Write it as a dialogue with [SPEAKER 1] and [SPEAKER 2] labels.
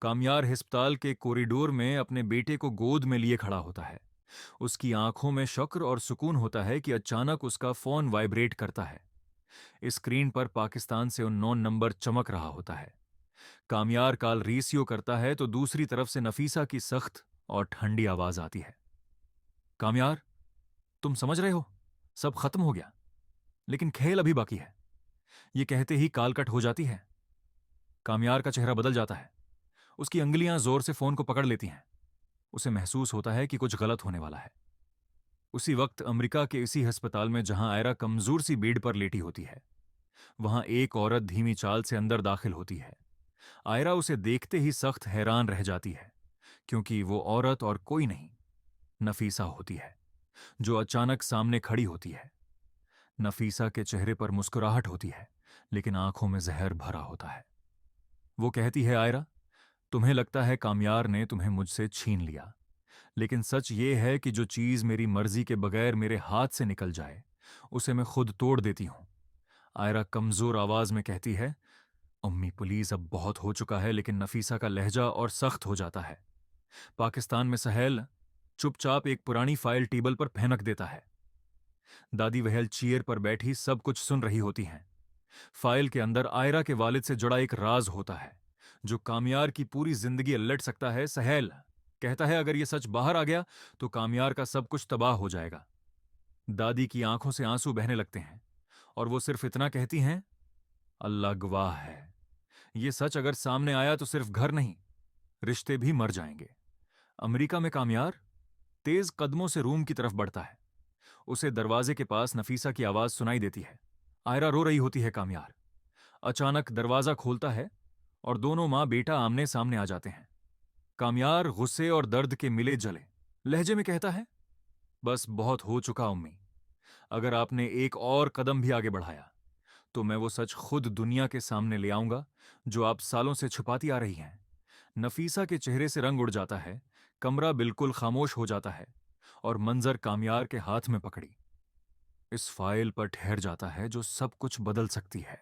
[SPEAKER 1] कामयार अस्पताल के कॉरिडोर में अपने बेटे को गोद में लिए खड़ा होता है। उसकी आंखों में शुक्र और सुकून होता है कि अचानक उसका फोन वाइब्रेट करता है। स्क्रीन पर पाकिस्तान से उन्नोन नंबर चमक रहा होता है। कामयार कॉल रिसीव करता है तो दूसरी तरफ से नफीसा की सख्त और ठंडी आवाज आती है। कामयार, तुम समझ रहे हो, सब खत्म हो गया, लेकिन खेल अभी बाकी है। ये कहते ही कॉल कट हो जाती है। कामयार का चेहरा बदल जाता है। उसकी अंगुलियां जोर से फोन को पकड़ लेती हैं। उसे महसूस होता है कि कुछ गलत होने वाला है। उसी वक्त अमेरिका के इसी अस्पताल में जहां आयरा कमजोर सी बेड पर लेटी होती है, वहां एक औरत धीमी चाल से अंदर दाखिल होती है। आयरा उसे देखते ही सख्त हैरान रह जाती है, क्योंकि वो औरत और कोई नहीं, नफीसा होती है, जो अचानक सामने खड़ी होती है। नफीसा के चेहरे पर मुस्कुराहट होती है, लेकिन आंखों में जहर भरा होता है। वो कहती है, आयरा, तुम्हें लगता है कामयार ने तुम्हें मुझसे छीन लिया, लेकिन सच ये है कि जो चीज मेरी मर्जी के बगैर मेरे हाथ से निकल जाए, उसे मैं खुद तोड़ देती हूं। आयरा कमजोर आवाज में कहती है, अम्मी प्लीज, अब बहुत हो चुका है। लेकिन नफीसा का लहजा और सख्त हो जाता है। पाकिस्तान में सहेल चुपचाप एक पुरानी फाइल टेबल पर फेंक देता है। दादी वहेल चेयर पर बैठी सब कुछ सुन रही होती हैं। फाइल के अंदर आयरा के वालिद से जुड़ा एक राज होता है, जो कामयार की पूरी जिंदगी उलट सकता है। सहेल कहता है, अगर यह सच बाहर आ गया तो कामयार का सब कुछ तबाह हो जाएगा। दादी की आंखों से आंसू बहने लगते हैं और वो सिर्फ इतना कहती हैं, अल्लाह गवाह है, ये सच अगर सामने आया तो सिर्फ घर नहीं, रिश्ते भी मर जाएंगे। अमेरिका में कामयार तेज कदमों से रूम की तरफ बढ़ता है। उसे दरवाजे के पास नफीसा की आवाज सुनाई देती है। आयरा रो रही होती है। कामयार अचानक दरवाजा खोलता है और दोनों मां बेटा आमने सामने आ जाते हैं। कामयार गुस्से और दर्द के मिले जले लहजे में कहता है, बस बहुत हो चुका अम्मी, अगर आपने एक और कदम भी आगे बढ़ाया तो मैं वो सच खुद दुनिया के सामने ले आऊंगा जो आप सालों से छुपाती आ रही हैं। नफीसा के चेहरे से रंग उड़ जाता है। कमरा बिल्कुल खामोश हो जाता है और मंजर कामयार के हाथ में पकड़ी इस फाइल पर ठहर जाता है जो सब कुछ बदल सकती है।